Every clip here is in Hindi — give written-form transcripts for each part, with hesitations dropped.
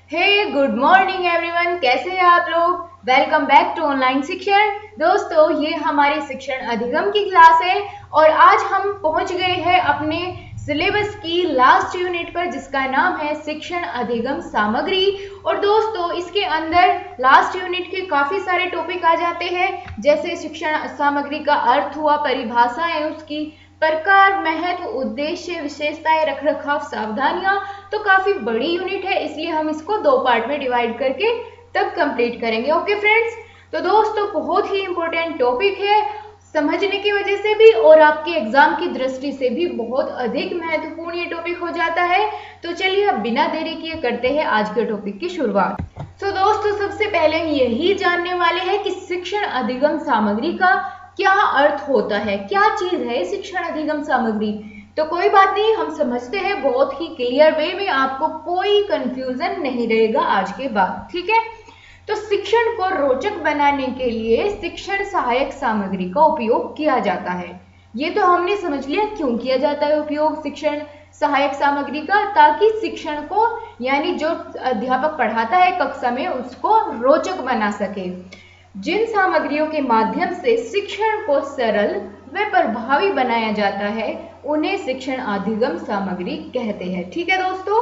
हे गुड मॉर्निंग एवरीवन, कैसे हैं आप लोग। वेलकम बैक टू ऑनलाइन शिक्षण। दोस्तों, ये हमारी शिक्षण अधिगम की क्लास है और आज हम पहुंच गए हैं अपने सिलेबस की लास्ट यूनिट पर, जिसका नाम है शिक्षण अधिगम सामग्री। और दोस्तों, इसके अंदर लास्ट यूनिट के काफी सारे टॉपिक आ जाते हैं, जैसे शिक्षण सामग्री का अर्थ हुआ, परिभाषाएं उसकी, प्रकार, महत्व, उद्देश्य, विशेषताएं, रखरखाव, सावधानियां। तो काफी बड़ी यूनिट है, इसलिए हम इसको दो पार्ट में डिवाइड करके तब कंप्लीट करेंगे। ओके फ्रेंड्स, तो दोस्तों बहुत ही इंपॉर्टेंट टॉपिक है, समझने की वजह से भी और आपके एग्जाम की दृष्टि से भी बहुत अधिक महत्वपूर्ण ये टॉपिक हो जाता है। तो चलिए अब बिना देरी किए करते हैं आज के टॉपिक की शुरुआत। तो दोस्तों, सबसे पहले हम यही जानने वाले हैं कि शिक्षण अधिगम सामग्री का क्या अर्थ होता है, क्या चीज है शिक्षण अधिगम सामग्री। तो कोई बात नहीं, हम समझते हैं बहुत ही क्लियर वे में, आपको कोई कंफ्यूजन नहीं रहेगा आज के बाद, ठीक है। तो शिक्षण को रोचक बनाने के लिए शिक्षण सहायक सामग्री का उपयोग किया जाता है। ये तो हमने समझ लिया क्यों किया जाता है उपयोग शिक्षण सहायक सामग्री का, ताकि शिक्षण को यानी जो अध्यापक पढ़ाता है कक्षा में उसको रोचक बना सके। जिन सामग्रियों के माध्यम से शिक्षण को सरल व प्रभावी बनाया जाता है उन्हें शिक्षण अधिगम सामग्री कहते हैं, ठीक है दोस्तों।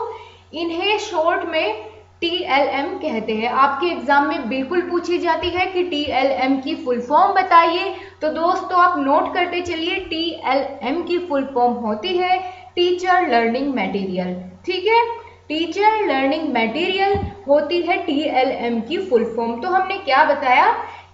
इन्हें शॉर्ट में TLM कहते हैं। आपके एग्जाम में बिल्कुल पूछी जाती है कि TLM की फुल फॉर्म बताइए, तो दोस्तों आप नोट करते चलिए। TLM की फुल फॉर्म होती है टीचर लर्निंग मटेरियल, ठीक है। टीचर लर्निंग मटेरियल होती है TLM की फुल फॉर्म। तो हमने क्या बताया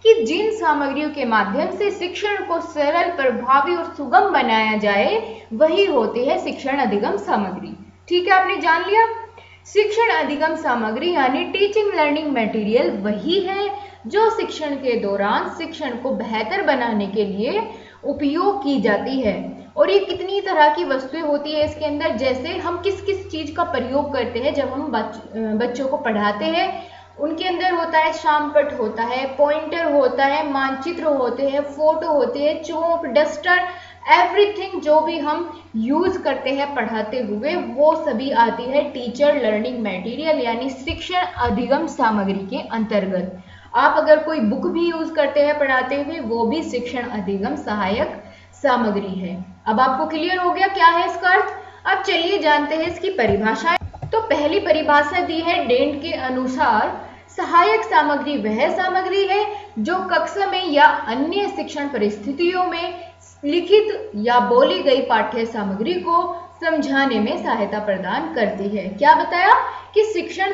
कि जिन सामग्रियों के माध्यम से शिक्षण को सरल, प्रभावी और सुगम बनाया जाए वही होती है शिक्षण अधिगम सामग्री, ठीक है। आपने जान लिया, शिक्षण अधिगम सामग्री यानी टीचिंग लर्निंग मटेरियल वही है जो शिक्षण के दौरान शिक्षण को बेहतर बनाने के लिए उपयोग की जाती है। और ये कितनी तरह की वस्तुएं होती है इसके अंदर, जैसे हम किस किस चीज का प्रयोग करते हैं जब हम बच्चों को पढ़ाते हैं। उनके अंदर होता है शामपट, होता है पॉइंटर, होता है मानचित्र, होते हैं फोटो, होते हैं चौक, डस्टर, एवरीथिंग जो भी हम यूज करते हैं पढ़ाते हुए वो सभी आती है टीचर लर्निंग मटेरियल यानी शिक्षण अधिगम सामग्री के अंतर्गत। आप अगर कोई बुक भी यूज करते हैं पढ़ाते हुए वो भी शिक्षण अधिगम सहायक सामग्री है। अब आपको क्लियर हो गया क्या है इसका अर्थ। अब चलिए जानते हैं इसकी परिभाषा। तो पहली परिभाषा दी है डेंट के अनुसार, सहायक सामग्री वह सामग्री है जो कक्षा में या अन्य शिक्षण परिस्थितियों में लिखित या बोली गई पाठ्य सामग्री को समझाने में सहायता प्रदान करती है। क्या बताया कि शिक्षण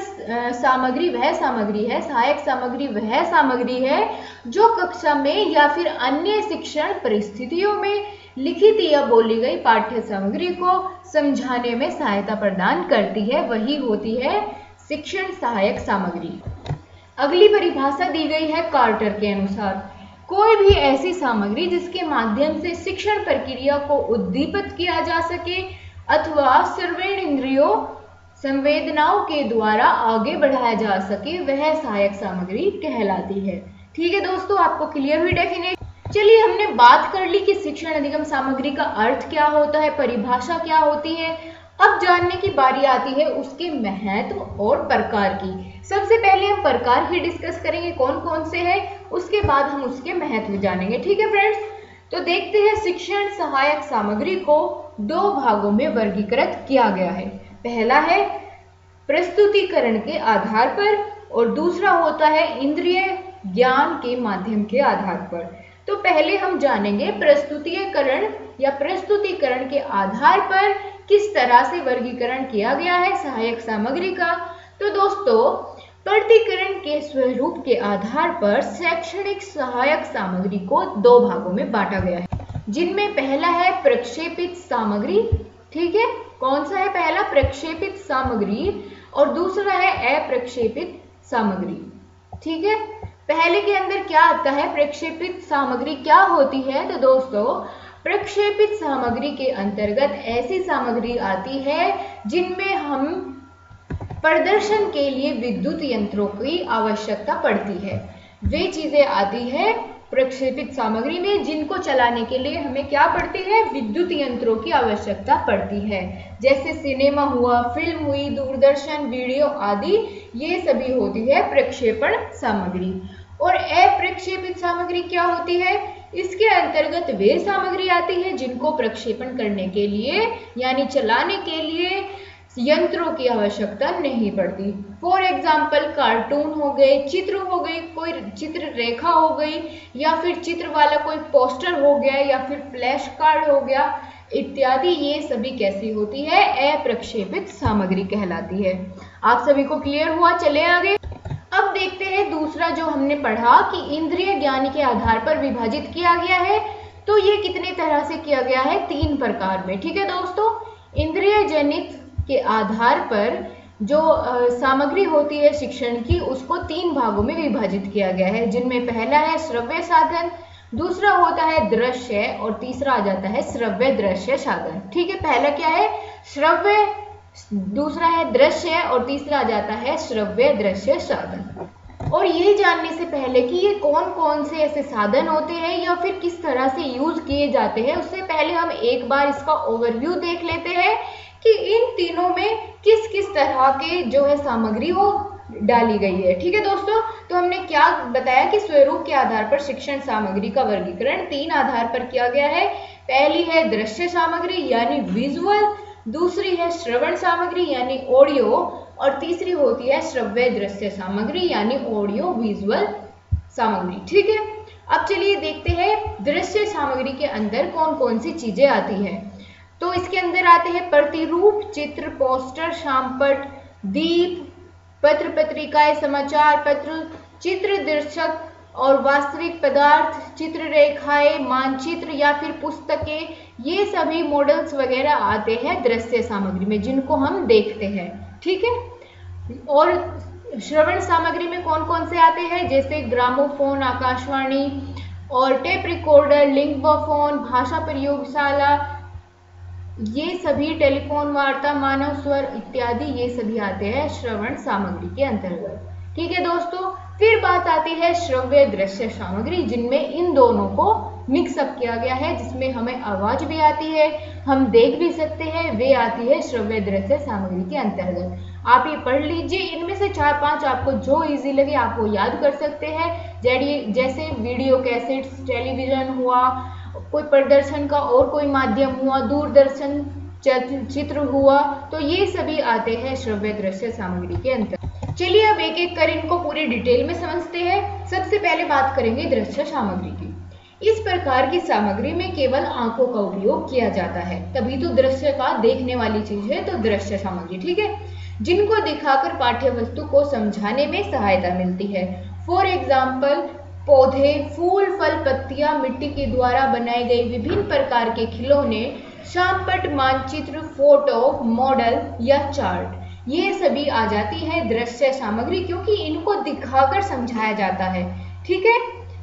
सामग्री वह सामग्री है, सहायक सामग्री वह सामग्री है जो कक्षा में या फिर अन्य शिक्षण परिस्थितियों में लिखित या बोली गई पाठ्य सामग्री को समझाने में सहायता प्रदान करती है, वही होती है शिक्षण सहायक सामग्री। अगली परिभाषा दी गई है कार्टर के अनुसार, कोई भी ऐसी सामग्री जिसके माध्यम से शिक्षण प्रक्रिया को उद्दीपित किया जा सके अथवा सर्वेण इंद्रियों संवेदनाओं के द्वारा आगे बढ़ाया जा सके वह सहायक सामग्री कहलाती है, ठीक है दोस्तों। आपको क्लियर हुई डेफिनेशन। चलिए, हमने बात कर ली कि शिक्षण अधिगम सामग्री का अर्थ क्या होता है, परिभाषा क्या होती है। अब जानने की बारी आती है उसके महत्व और प्रकार की। सबसे पहले हम प्रकार ही डिस्कस करेंगे कौन कौन से हैं, उसके बाद हम उसके महत्व जानेंगे, ठीक है फ्रेंड्स। तो देखते हैं, शिक्षण सहायक सामग्री को दो भागों में वर्गीकृत किया गया है। पहला है प्रस्तुतिकरण के आधार पर और दूसरा होता है इंद्रिय ज्ञान के माध्यम के आधार पर। तो पहले हम जानेंगे प्रस्तुतिकरण या प्रस्तुतिकरण के आधार पर किस तरह से वर्गीकरण किया गया है सहायक सामग्री का। तो दोस्तों, प्रस्तुतिकरण के स्वरूप के आधार पर शैक्षणिक सहायक सामग्री को दो भागों में बांटा गया है, जिनमें पहला है प्रक्षेपित सामग्री, ठीक है। कौन सा है पहला? प्रक्षेपित सामग्री, और दूसरा है अप्रक्षेपित सामग्री, ठीक है। पहले के अंदर क्या आता है, प्रक्षेपित सामग्री क्या होती है? तो दोस्तों, प्रक्षेपित सामग्री के अंतर्गत ऐसी सामग्री आती है जिनमें हम प्रदर्शन के लिए विद्युत यंत्रों की आवश्यकता पड़ती है। वे चीजें आती है प्रक्षेपित सामग्री में, जिनको चलाने के लिए हमें क्या पड़ती है, विद्युत यंत्रों की आवश्यकता पड़ती है। जैसे सिनेमा हुआ, फिल्म हुई, दूरदर्शन, वीडियो आदि, ये सभी होती है प्रक्षेपण सामग्री। और अप्रक्षेपित सामग्री क्या होती है, इसके अंतर्गत वे सामग्री आती है जिनको प्रक्षेपण करने के लिए यानी चलाने के लिए यंत्रों की आवश्यकता नहीं पड़ती। फॉर एग्जाम्पल कार्टून हो गए, चित्र हो गए, कोई चित्र रेखा हो गई, या फिर चित्र वाला कोई पोस्टर हो गया, या फिर फ्लैश कार्ड हो गया इत्यादि, ये सभी कैसी होती है, अप्रक्षेपित सामग्री कहलाती है। आप सभी को क्लियर हुआ? चले आगे। अब देखते हैं दूसरा जो हमने पढ़ा कि इंद्रिय ज्ञान के आधार पर विभाजित किया गया है। तो ये कितने तरह से किया गया है, 3 प्रकार में। ठीक है दोस्तों, इंद्रिय जनित के आधार पर जो सामग्री होती है शिक्षण की, उसको 3 भागों में विभाजित किया गया है, जिनमें पहला है श्रव्य साधन, दूसरा होता है दृश्य, और तीसरा आ जाता है श्रव्य दृश्य साधन। ठीक है, पहला क्या है, श्रव्य, दूसरा है दृश्य, और तीसरा आ जाता है श्रव्य दृश्य साधन। और ये जानने से पहले कि ये कौन कौन से ऐसे साधन होते हैं या फिर किस तरह से यूज किए जाते हैं, उससे पहले हम एक बार इसका ओवरव्यू देख लेते हैं कि इन तीनों में किस किस तरह के जो है सामग्री वो डाली गई है। ठीक है दोस्तों, तो हमने क्या बताया कि स्वरूप के आधार पर शिक्षण सामग्री का वर्गीकरण 3 आधार पर किया गया है। पहली है दृश्य सामग्री यानी विजुअल, दूसरी है श्रवण सामग्री यानी ऑडियो, और तीसरी होती है श्रव्य दृश्य सामग्री यानी ऑडियो विजुअल सामग्री। ठीक है, अब चलिए देखते हैं दृश्य सामग्री के अंदर कौन कौन सी चीजें आती हैं। तो इसके अंदर आते हैं प्रतिरूप, चित्र, पोस्टर, शामपट, दीप, पत्र पत्रिकाएं, समाचार पत्र, चित्र दर्शक और वास्तविक पदार्थ, चित्र रेखाएं, मानचित्र या फिर पुस्तकें, ये सभी मॉडल्स वगैरह आते हैं दृश्य सामग्री में, जिनको हम देखते हैं। ठीक है, और श्रवण सामग्री में कौन कौन से आते हैं, जैसे ग्रामोफोन, आकाशवाणी और टेप रिकॉर्डर, लिंग्वाफोन, भाषा प्रयोगशाला, ये सभी टेलीफोन वार्ता, मानव स्वर इत्यादि, ये सभी आते हैं श्रवण सामग्री के अंतर्गत। ठीक है दोस्तों, फिर बात आती है श्रव्य दृश्य सामग्री, जिनमें इन दोनों को मिक्सअप किया गया है, जिसमें हमें आवाज भी आती है, हम देख भी सकते हैं, वे आती है श्रव्य दृश्य सामग्री के अंतर्गत। आप ये पढ़ लीजिए, इनमें से 4-5 आपको जो इजी लगे आप वो याद कर सकते हैं। जैसे वीडियो कैसेट्स, टेलीविजन हुआ, कोई प्रदर्शन का और कोई माध्यम हुआ, दूरदर्शन चित्र हुआ, तो ये सभी आते हैं श्रव्य दृश्य सामग्री के अंतर्गत। चलिए अब एक एक कर इनको पूरी डिटेल में समझते हैं। सबसे पहले बात करेंगे दृश्य सामग्री की। इस प्रकार की सामग्री में केवल आंखों का उपयोग किया जाता है, तभी तो दृश्य का देखने वाली चीज है, तो दृश्य सामग्री। ठीक है, जिनको दिखाकर पाठ्य वस्तु को समझाने में सहायता मिलती है। फॉर एग्जाम्पल पौधे, फूल, फल, पत्तियां, मिट्टी के द्वारा बनाए गए विभिन्न प्रकार के खिलौने, शामपट, मानचित्र, फोटो, मॉडल या चार्ट, ये सभी आ जाती है दृश्य सामग्री, क्योंकि इनको दिखाकर समझाया जाता है। ठीक है,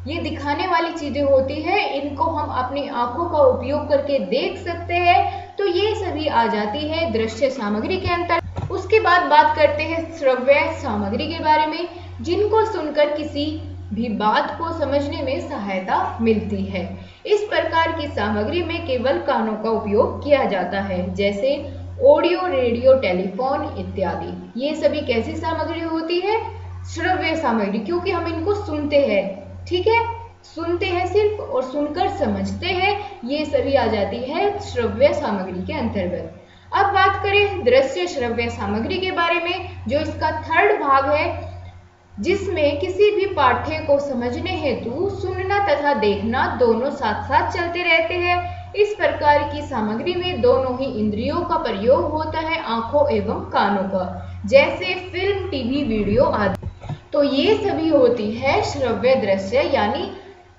ये दिखाने वाली चीजें होती है, इनको हम अपनी आंखों का उपयोग करके देख सकते हैं, तो ये सभी आ जाती है दृश्य सामग्री के अंतर्गत। उसके बाद बात करते हैं श्रव्य सामग्री के बारे में, जिनको सुनकर किसी भी बात को समझने में सहायता मिलती है। इस प्रकार की सामग्री में केवल कानों का उपयोग किया जाता है, जैसे ऑडियो, रेडियो, टेलीफोन इत्यादि। ये सभी कैसी सामग्री होती है, श्रव्य सामग्री, क्योंकि हम इनको सुनते हैं। ठीक है, सुनते हैं सिर्फ और सुनकर समझते हैं, ये सभी आ जाती है श्रव्य सामग्री के अंतर्गत। अब बात करें दृश्य श्रव्य सामग्री के बारे में, जो इसका 3rd भाग है, जिसमें किसी भी पाठ्य को समझने हेतु सुनना तथा देखना दोनों साथ साथ चलते रहते हैं। इस प्रकार की सामग्री में दोनों ही इंद्रियों का प्रयोग होता है, आंखों एवं कानों का, जैसे फिल्म, टीवी, वीडियो आदि। तो ये सभी होती है श्रव्य दृश्य यानी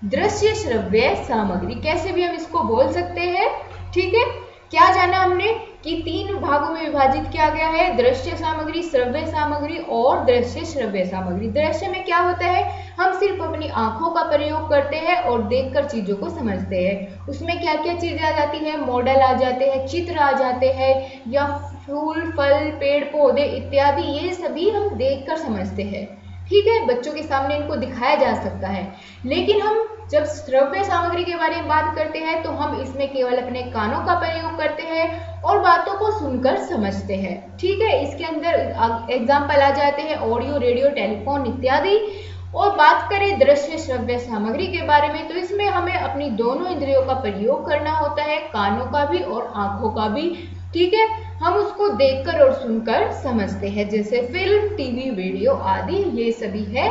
दृश्य श्रव्य सामग्री, कैसे भी हम इसको बोल सकते हैं। ठीक है, क्या जाना हमने कि 3 भागों में विभाजित किया गया है, दृश्य सामग्री, श्रव्य सामग्री और दृश्य श्रव्य सामग्री। दृश्य में क्या होता है, हम सिर्फ अपनी आंखों का प्रयोग करते हैं और देखकर चीजों को समझते हैं। उसमें क्या क्या चीजें आ जाती हैं, मॉडल आ जाते हैं, चित्र आ जाते हैं, या फूल, फल, पेड़ पौधे इत्यादि, ये सभी हम देखकर समझते हैं। ठीक है, बच्चों के सामने इनको दिखाया जा सकता है, लेकिन हम जब श्रव्य सामग्री के बारे में बात करते हैं तो हम इसमें केवल अपने कानों का प्रयोग करते हैं और बातों को सुनकर समझते हैं। ठीक है, इसके अंदर एग्जाम्पल आ जाते हैं ऑडियो, रेडियो, टेलीफोन इत्यादि। और बात करें दृश्य श्रव्य सामग्री के बारे में तो इसमें हमें अपनी दोनों इंद्रियों का प्रयोग करना होता है, कानों का भी और आंखों का भी। ठीक है, हम उसको देखकर और सुनकर समझते हैं, जैसे फिल्म, टीवी, वीडियो आदि, ये सभी है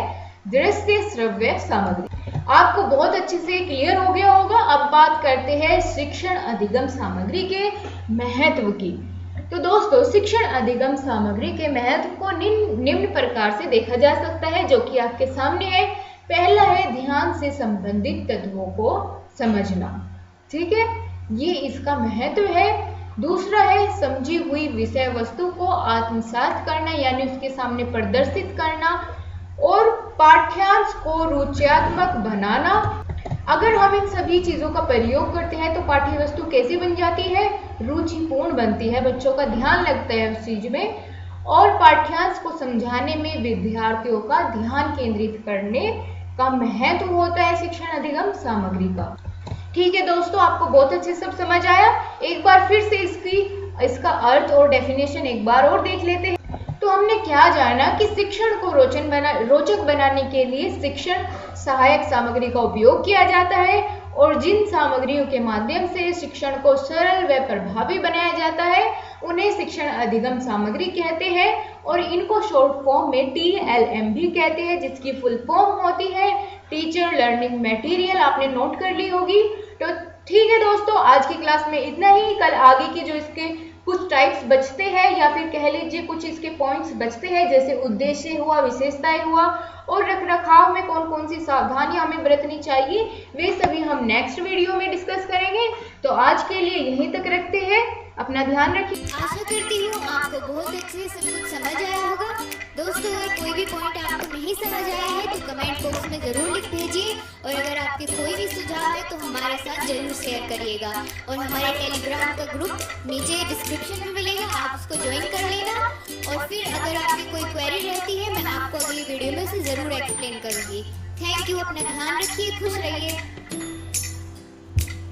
दृश्य श्रव्य सामग्री। आपको बहुत अच्छे से क्लियर हो गया होगा। अब बात करते हैं शिक्षण अधिगम सामग्री के महत्व की। तो दोस्तों, शिक्षण अधिगम सामग्री के महत्व को निम्न प्रकार से देखा जा सकता है, जो कि आपके सामने है। पहला है ध्यान से संबंधित तत्वों को समझना। ठीक है, ये इसका महत्व है। दूसरा है समझी हुई विषय वस्तु को आत्मसात करना, यानी उसके सामने प्रदर्शित करना। और पाठ्यांश को रुचियात्मक बनाना। अगर हम इन सभी चीजों का प्रयोग करते हैं तो पाठ्य वस्तु कैसी बन जाती है? रुचिपूर्ण बनती है, बच्चों का ध्यान लगता है उस चीज में। और पाठ्यांश को समझाने में विद्यार्थियों का ध्यान केंद्रित करने का महत्व होता है शिक्षण अधिगम सामग्री का। ठीक है दोस्तों, आपको बहुत अच्छे सब समझ आया। एक बार फिर से इसका अर्थ और डेफिनेशन एक बार और देख लेते हैं। तो हमने क्या जाना कि शिक्षण को रोचक बनाने के लिए शिक्षण सहायक सामग्री का उपयोग किया जाता है, और जिन सामग्रियों के माध्यम से शिक्षण को सरल व प्रभावी बनाया जाता है उन्हें शिक्षण अधिगम सामग्री कहते हैं। और इनको शॉर्ट फॉर्म में TLM भी कहते हैं, जिसकी फुल फॉर्म होती है टीचर लर्निंग मटेरियल। आपने नोट कर ली होगी। तो ठीक है दोस्तों, आज की क्लास में इतना ही। कल आगे के जो इसके कुछ टाइप्स बचते हैं, या फिर कह लीजिए कुछ इसके पॉइंट्स बचते हैं, जैसे उद्देश्य हुआ, विशेषताएं हुआ, और रखरखाव में कौन कौन सी सावधानियां हमें बरतनी चाहिए, वे सभी हम नेक्स्ट वीडियो में डिस्कस करेंगे। तो आज के लिए यहीं तक रखते हैं। अपना ध्यान रखिए। आशा करती हूँ आपको बहुत अच्छे से कुछ समझ आया होगा। दोस्तों, अगर कोई भी पॉइंट आपको नहीं समझ आया है तो कमेंट बॉक्स में जरूर लिख भेजिए, और अगर आपके कोई भी सुझाव है तो हमारे साथ जरूर शेयर करिएगा। और हमारे टेलीग्राम का ग्रुप नीचे डिस्क्रिप्शन में मिलेगा, आप उसको ज्वाइन कर लेना। और फिर अगर आपकी कोई क्वेरी रहती है, मैं आपको अगली वीडियो में उसे जरूर एक्सप्लेन करूंगी। थैंक यू, अपना ध्यान रखिए, खुश रहिए।